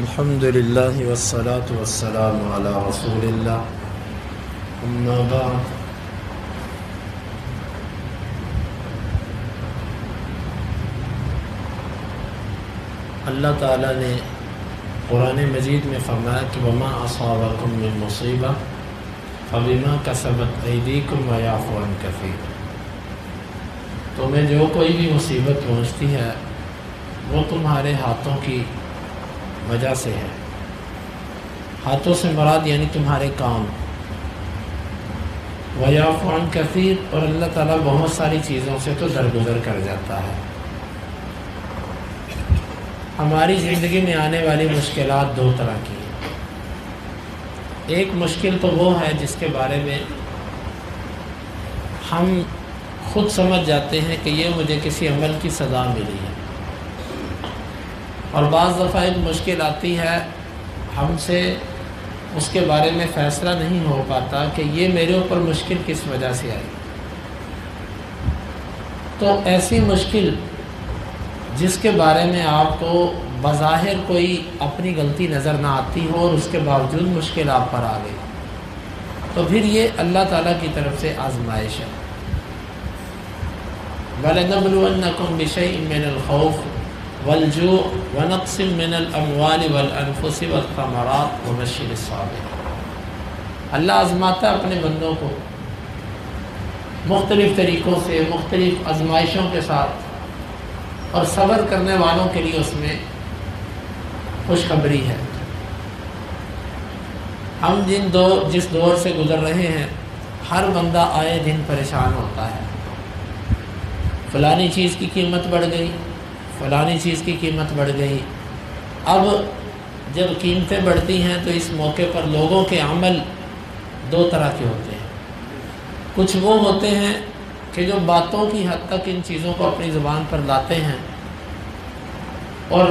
الحمد للہ والصلاة والسلام علی رسول اللہ اما بعد اللہ تعالیٰ نے قرآن مجید میں فرمایا کہ وما اصابکم من مصیبہ فبما کسبت ایدیکم ویعفو عن کثیر، تمہیں جو کوئی بھی مصیبت پہنچتی ہے وہ تمہارے ہاتھوں کی وجہ سے ہے۔ ہاتھوں سے مراد یعنی تمہارے کام۔ وَيَعْفُو عَنْ كَثِيرٍ، اور اللہ تعالیٰ بہت ساری چیزوں سے تو درگزر کر جاتا ہے۔ ہماری زندگی میں آنے والی مشکلات دو طرح کی ہیں۔ ایک مشکل تو وہ ہے جس کے بارے میں ہم خود سمجھ جاتے ہیں کہ یہ مجھے کسی عمل کی سزا ملی ہے، اور بعض دفعہ ایک مشکل آتی ہے ہم سے اس کے بارے میں فیصلہ نہیں ہو پاتا کہ یہ میرے اوپر مشکل کس وجہ سے آئی۔ تو ایسی مشکل جس کے بارے میں آپ کو بظاہر کوئی اپنی غلطی نظر نہ آتی ہو اور اس کے باوجود مشکل آپ پر آ گئی، تو پھر یہ اللہ تعالیٰ کی طرف سے آزمائش ہے۔ وَلَنَبْلُوَنَّكُمْ بِشَيْءٍ مِّنَ الْخَوْفِ وَالْجُوعِ وَنَقْصٍ مِّنَ الْأَمْوَالِ وَالْأَنفُسِ وَالثَّمَرَاتِ وَبَشِّرِ الصَّابِرِينَ۔ اللہ آزماتا ہے اپنے بندوں کو مختلف طریقوں سے، مختلف آزمائشوں کے ساتھ، اور صبر کرنے والوں کے لیے اس میں خوشخبری ہے۔ ہم جس دور سے گزر رہے ہیں، ہر بندہ آئے دن پریشان ہوتا ہے۔ فلانی چیز کی قیمت بڑھ گئی، فلانی چیز کی قیمت بڑھ گئی۔ اب جب قیمتیں بڑھتی ہیں تو اس موقع پر لوگوں کے عمل دو طرح کے ہوتے ہیں۔ کچھ وہ ہوتے ہیں کہ جو باتوں کی حد تک ان چیزوں کو اپنی زبان پر لاتے ہیں، اور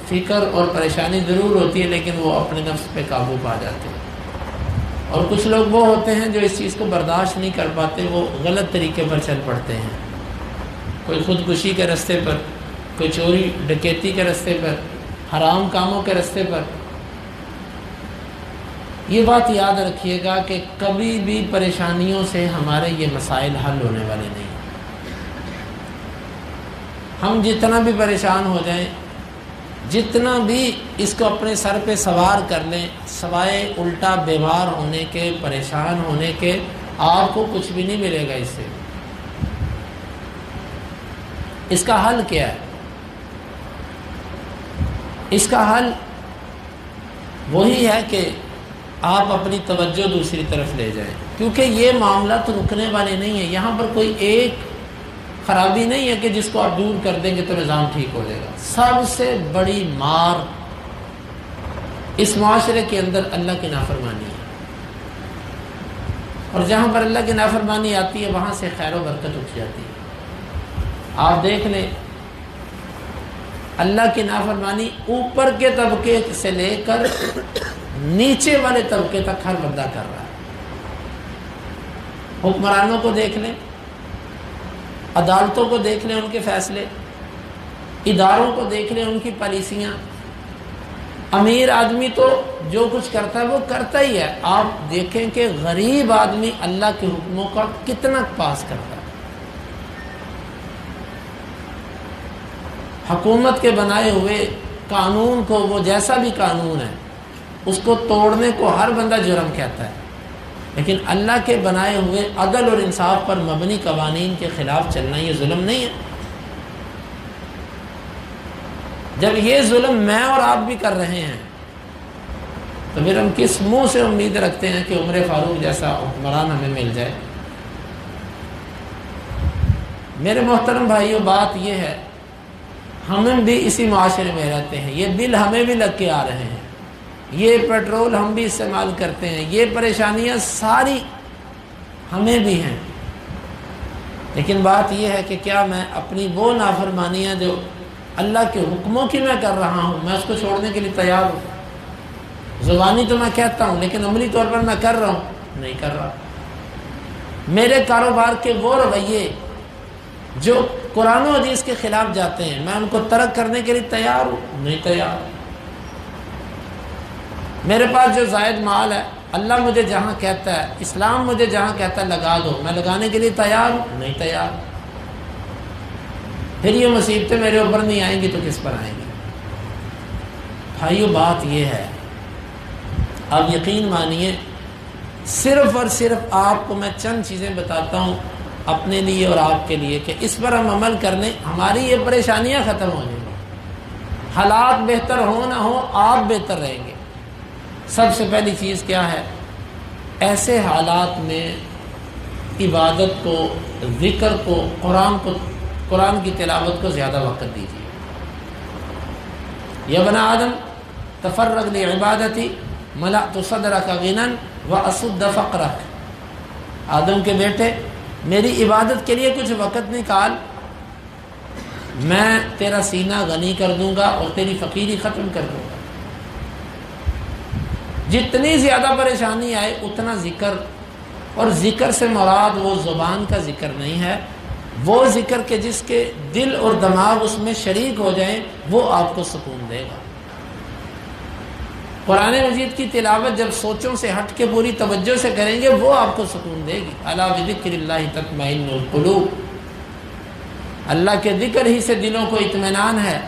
فکر اور پریشانی ضرور ہوتی ہے لیکن وہ اپنے نفس پہ قابو پا جاتے ہیں۔ اور کچھ لوگ وہ ہوتے ہیں جو اس چیز کو برداشت نہیں کر پاتے، وہ غلط طریقے پر چل پڑتے ہیں، کوئی خودکشی کے راستے پر، کوئی چوری ڈکیتی کے راستے پر، حرام کاموں کے راستے پر۔ یہ بات یاد رکھیے گا کہ کبھی بھی پریشانیوں سے ہمارے یہ مسائل حل ہونے والے نہیں۔ ہم جتنا بھی پریشان ہو جائیں، جتنا بھی اس کو اپنے سر پہ سوار کر لیں، سوائے الٹا بیمار ہونے کے، پریشان ہونے کے، آپ کو کچھ بھی نہیں ملے گا اس سے۔ اس کا حل کیا ہے؟ اس کا حل وہی ہے کہ آپ اپنی توجہ دوسری طرف لے جائیں، کیونکہ یہ معاملہ تو رکنے والے نہیں ہیں۔ یہاں پر کوئی ایک خرابی نہیں ہے کہ جس کو آپ دور کر دیں گے تو نظام ٹھیک ہو جائے گا۔ سب سے بڑی مار اس معاشرے کے اندر اللہ کی نافرمانی ہے، اور جہاں پر اللہ کی نافرمانی آتی ہے وہاں سے خیر و برکت اٹھ جاتی ہے۔ آپ دیکھ لیں، اللہ کی نافرمانی اوپر کے طبقے سے لے کر نیچے والے طبقے تک ہر بندہ کر رہا ہے۔ حکمرانوں کو دیکھ لیں، عدالتوں کو دیکھ لیں، ان کے فیصلے، اداروں کو دیکھ لیں، ان کی پالیسیاں۔ امیر آدمی تو جو کچھ کرتا ہے وہ کرتا ہی ہے۔ آپ دیکھیں کہ غریب آدمی اللہ کے حکموں کا کتنا پاس کرتا ہے۔ حکومت کے بنائے ہوئے قانون کو، وہ جیسا بھی قانون ہے، اس کو توڑنے کو ہر بندہ جرم کہتا ہے، لیکن اللہ کے بنائے ہوئے عدل اور انصاف پر مبنی قوانین کے خلاف چلنا یہ ظلم نہیں ہے؟ جب یہ ظلم میں اور آپ بھی کر رہے ہیں تو پھر ہم کس منہ سے امید رکھتے ہیں کہ عمر فاروق جیسا حکمران ہمیں مل جائے؟ میرے محترم بھائیوں، بات یہ ہے، ہم بھی اسی معاشرے میں رہتے ہیں، یہ بل ہمیں بھی لگ کے آ رہے ہیں، یہ پیٹرول ہم بھی استعمال کرتے ہیں، یہ پریشانیاں ساری ہمیں بھی ہیں، لیکن بات یہ ہے کہ کیا میں اپنی وہ نافرمانیاں جو اللہ کے حکموں کی میں کر رہا ہوں، میں اس کو چھوڑنے کے لیے تیار ہوں؟ زبانی تو میں کہتا ہوں لیکن عملی طور پر میں کر رہا ہوں؟ نہیں کر رہا۔ میرے کاروبار کے وہ رویے جو قرآن و حدیث کے خلاف جاتے ہیں، میں ان کو ترک کرنے کے لیے تیار ہوں؟ نہیں تیار۔ میرے پاس جو زائد مال ہے، اللہ مجھے جہاں کہتا ہے، اسلام مجھے جہاں کہتا ہے لگا دو، میں لگانے کے لیے تیار ہوں؟ نہیں تیار۔ پھر یہ مصیبتیں میرے اوپر نہیں آئیں گی تو کس پر آئیں گی؟ بھائیو بات یہ ہے، آپ یقین مانیے، صرف اور صرف آپ کو میں چند چیزیں بتاتا ہوں اپنے لیے اور آپ کے لیے کہ اس پر ہم عمل کرنے، ہماری یہ پریشانیاں ختم ہو جائیں گی، حالات بہتر ہو نہ ہو آپ بہتر رہیں گے۔ سب سے پہلی چیز کیا ہے؟ ایسے حالات میں عبادت کو، ذکر کو، قرآن کی تلاوت کو زیادہ وقت دیجیے۔ یا بنی آدم تفرغ لعبادتی ملأت صدرک غنى واسد فقرک، آدم کے بیٹے میری عبادت کے لیے کچھ وقت نکال، میں تیرا سینہ غنی کر دوں گا اور تیری فقیری ختم کر دوں گا۔ جتنی زیادہ پریشانی آئے اتنا ذکر، اور ذکر سے مراد وہ زبان کا ذکر نہیں ہے، وہ ذکر کہ جس کے دل اور دماغ اس میں شریک ہو جائیں، وہ آپ کو سکون دے گا۔ قرآن مجید کی تلاوت جب سوچوں سے ہٹ کے پوری توجہ سے کریں گے وہ آپ کو سکون دے گی۔ الا بذکر اللہ تطمئن القلوب، اللہ کے ذکر ہی سے دلوں کو اطمینان ہے۔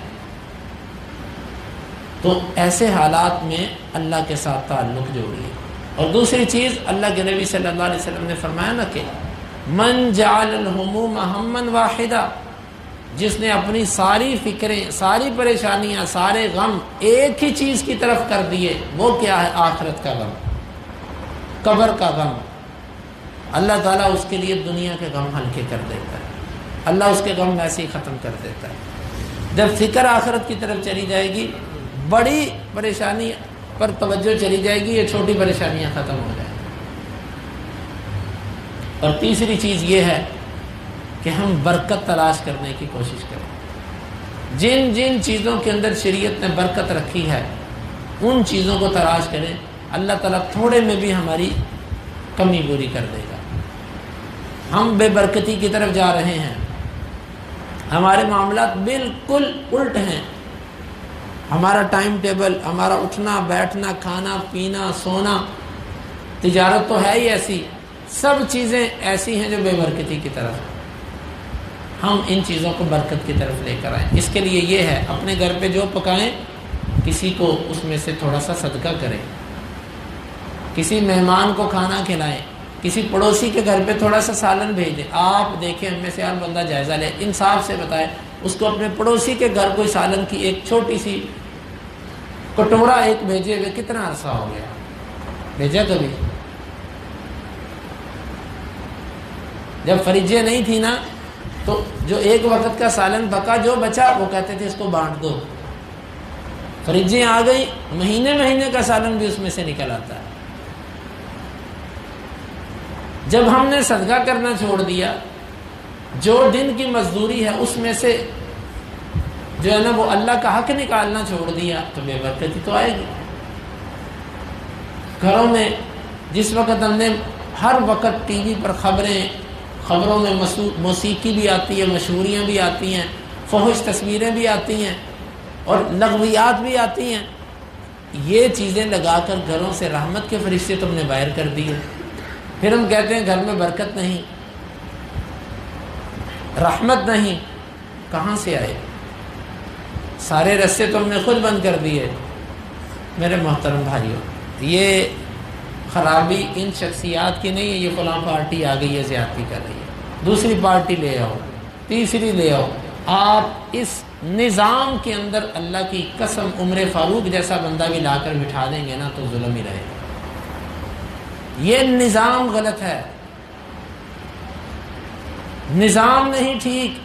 تو ایسے حالات میں اللہ کے ساتھ تعلق جوڑیے۔ اور دوسری چیز، اللہ کے نبی صلی اللہ علیہ وسلم نے فرمایا نا کہ من جعل الہموم ہما واحدا، جس نے اپنی ساری فکریں، ساری پریشانیاں، سارے غم ایک ہی چیز کی طرف کر دیے، وہ کیا ہے؟ آخرت کا غم، قبر کا غم، اللہ تعالیٰ اس کے لیے دنیا کے غم ہلکے کر دیتا ہے، اللہ اس کے غم ویسے ہی ختم کر دیتا ہے۔ جب فکر آخرت کی طرف چلی جائے گی، بڑی پریشانی پر توجہ چلی جائے گی، یہ چھوٹی پریشانیاں ختم ہو جائیں گی۔ اور تیسری چیز یہ ہے کہ ہم برکت تلاش کرنے کی کوشش کریں۔ جن جن چیزوں کے اندر شریعت نے برکت رکھی ہے ان چیزوں کو تلاش کریں، اللہ تعالیٰ تھوڑے میں بھی ہماری کمی پوری کر دے گا۔ ہم بے برکتی کی طرف جا رہے ہیں، ہمارے معاملات بالکل الٹ ہیں، ہمارا ٹائم ٹیبل، ہمارا اٹھنا بیٹھنا، کھانا پینا، سونا، تجارت تو ہے ہی ایسی، سب چیزیں ایسی ہیں جو بے برکتی کی طرف ہیں۔ ہم ان چیزوں کو برکت کی طرف لے کر آئیں۔ اس کے لیے یہ ہے، اپنے گھر پہ جو پکائیں کسی کو اس میں سے تھوڑا سا صدقہ کریں، کسی مہمان کو کھانا کھلائیں، کسی پڑوسی کے گھر پہ تھوڑا سا سالن بھیج دیں۔ آپ دیکھیں، ہم میں سے ہر بندہ جائزہ لے، انصاف سے بتائے، اس کو اپنے پڑوسی کے گھر کوئی سالن کی ایک چھوٹی سی کٹورا ایک بھیجے ہوئے کتنا عرصہ ہو گیا؟ بھیجا کبھی؟ جب فریجیں نہیں تھی نا تو جو ایک وقت کا سالن پکا، جو بچا وہ کہتے تھے اس کو بانٹ دو۔ فریجیں آ گئی، مہینے مہینے کا سالن بھی اس میں سے نکل آتا ہے۔ جب ہم نے صدقہ کرنا چھوڑ دیا، جو دن کی مزدوری ہے اس میں سے جو ہے نا وہ اللہ کا حق نکالنا چھوڑ دیا، تو بے برکتی تو آئے گی۔ گھروں میں جس وقت ہم نے ہر وقت ٹی وی پر خبروں میں موسیقی بھی آتی ہے، مشہوریاں بھی آتی ہیں، فحش تصویریں بھی آتی ہیں اور لغویات بھی آتی ہیں، یہ چیزیں لگا کر گھروں سے رحمت کے فرشتے تم نے باہر کر دیے۔ پھر ہم کہتے ہیں گھر میں برکت نہیں، رحمت نہیں، کہاں سے آئے؟ سارے رستے تم نے خود بند کر دیے۔ میرے محترم بھائیوں، یہ خرابی ان شخصیات کی نہیں ہے، یہ فلاں پارٹی آ گئی ہے زیادتی کر رہی ہے، دوسری پارٹی لے آؤ، تیسری لے آؤ۔ آپ اس نظام کے اندر اللہ کی قسم عمر فاروق جیسا بندہ بھی لا کر بٹھا دیں گے نا تو ظلم ہی رہے گا۔ یہ نظام غلط ہے، نظام نہیں ٹھیک،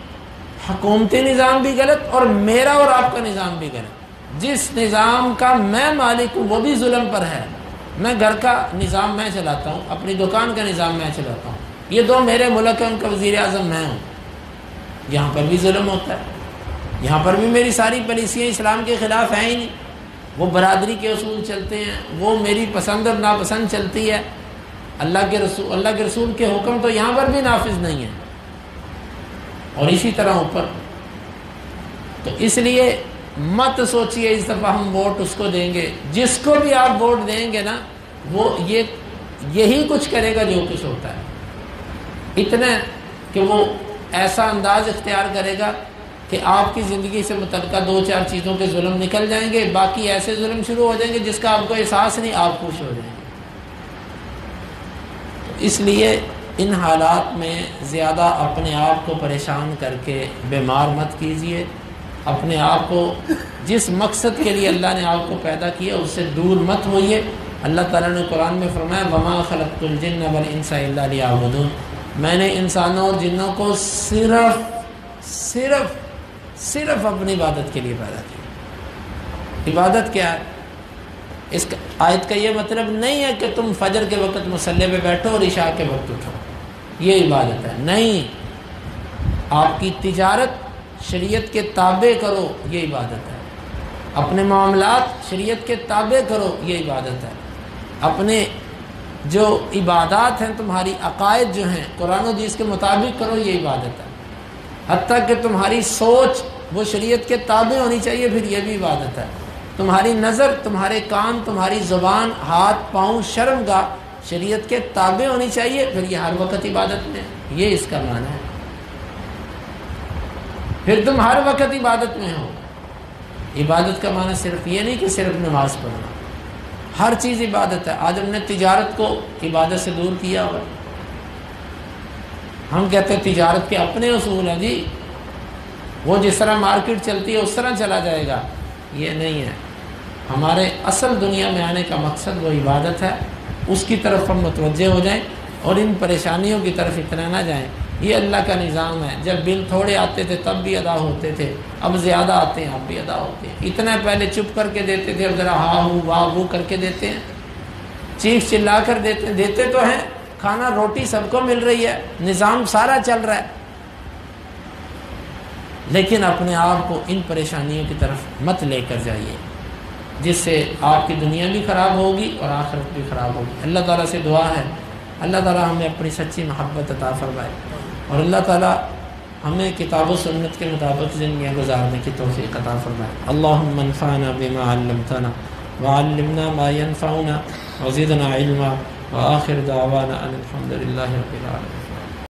حکومتی نظام بھی غلط اور میرا اور آپ کا نظام بھی غلط۔ جس نظام کا میں مالک ہوں وہ بھی ظلم پر ہے۔ میں گھر کا نظام میں چلاتا ہوں، اپنی دکان کا نظام میں چلاتا ہوں، یہ دو میرے ملک ہیں، ان کا وزیر اعظم میں ہوں، یہاں پر بھی ظلم ہوتا ہے، یہاں پر بھی میری ساری پالیسیاں اسلام کے خلاف ہیں ہی نہیں، وہ برادری کے اصول چلتے ہیں، وہ میری پسند اور ناپسند چلتی ہے، اللہ کے رسول کے حکم تو یہاں پر بھی نافذ نہیں ہے، اور اسی طرح اوپر۔ تو اس لیے مت سوچیے اس دفعہ ہم ووٹ اس کو دیں گے. جس کو بھی آپ ووٹ دیں گے نا وہ یہی کچھ کرے گا جو کچھ ہوتا ہے. اتنا کہ وہ ایسا انداز اختیار کرے گا کہ آپ کی زندگی سے متعلقہ 2-4 چیزوں کے ظلم نکل جائیں گے، باقی ایسے ظلم شروع ہو جائیں گے جس کا آپ کو احساس نہیں، آپ خوش ہو جائیں گے. اس لیے ان حالات میں زیادہ اپنے آپ کو پریشان کر کے بیمار مت کیجیے. اپنے آپ کو جس مقصد کے لیے اللہ نے آپ کو پیدا کیا اس سے دور مت ہوئیے. اللہ تعالیٰ نے قرآن میں فرمایا وَمَا خَلَقْتُ الْجِنَّ وَالْإِنسَ إِلَّا لِيَعْبُدُونَ، میں نے انسانوں اور جنوں کو صرف اپنی عبادت کے لیے پیدا کیا. عبادت کیا ہے؟ اس آیت کا یہ مطلب نہیں ہے کہ تم فجر کے وقت مصلی پہ بیٹھو اور عشاء کے وقت اٹھو، یہ عبادت ہے. نہیں، آپ کی تجارت شریعت کے تابع کرو، یہ عبادت ہے. اپنے معاملات شریعت کے تابع کرو، یہ عبادت ہے. اپنے جو عبادات ہیں تمہاری عقائد جو ہیں قرآن و حدیث کے مطابق کرو، یہ عبادت ہے. حتیٰ کہ تمہاری سوچ وہ شریعت کے تابع ہونی چاہیے، پھر یہ بھی عبادت ہے. تمہاری نظر، تمہارے کان، تمہاری زبان، ہاتھ، پاؤں، شرمگاہ شریعت کے تابع ہونی چاہیے، پھر یہ ہر وقت عبادت میں. یہ اس کا معنی ہے. پھر تم ہر وقت عبادت میں ہو. عبادت کا معنی صرف یہ نہیں کہ صرف نماز پڑھنا، ہر چیز عبادت ہے. آج ہم نے تجارت کو عبادت سے دور کیا ہوا. ہم کہتے ہیں تجارت کے اپنے اصول ہیں جی، وہ جس طرح مارکیٹ چلتی ہے اس طرح چلا جائے گا. یہ نہیں ہے. ہمارے اصل دنیا میں آنے کا مقصد وہ عبادت ہے. اس کی طرف ہم متوجہ ہو جائیں اور ان پریشانیوں کی طرف اتنا نہ جائیں. یہ اللہ کا نظام ہے. جب بل تھوڑے آتے تھے تب بھی ادا ہوتے تھے، اب زیادہ آتے ہیں اب بھی ادا ہوتے ہیں. اتنا پہلے چپ کر کے دیتے تھے، اب ذرا ہاں ہوں واہ وہ کر کے دیتے ہیں. چیخ چلا کر دیتے تو ہیں. کھانا روٹی سب کو مل رہی ہے، نظام سارا چل رہا ہے، لیکن اپنے آپ کو ان پریشانیوں کی طرف مت لے کر جائیے جس سے آپ کی دنیا بھی خراب ہوگی اور آخرت بھی خراب ہوگی. اللہ تعالیٰ سے دعا ہے اللہ تعالیٰ ہمیں اپنی سچی محبت عطا فرمائے اور اللہ تعالیٰ ہمیں کتاب و سنت کے مطابق زندگیاں گزارنے کی توفیق عطا فرمائے. اللہم انفعنا بما علمتنا وعلمنا ما ينفعنا وزدنا علما وآخر دعوانا ان الحمد للہ رب العالمین.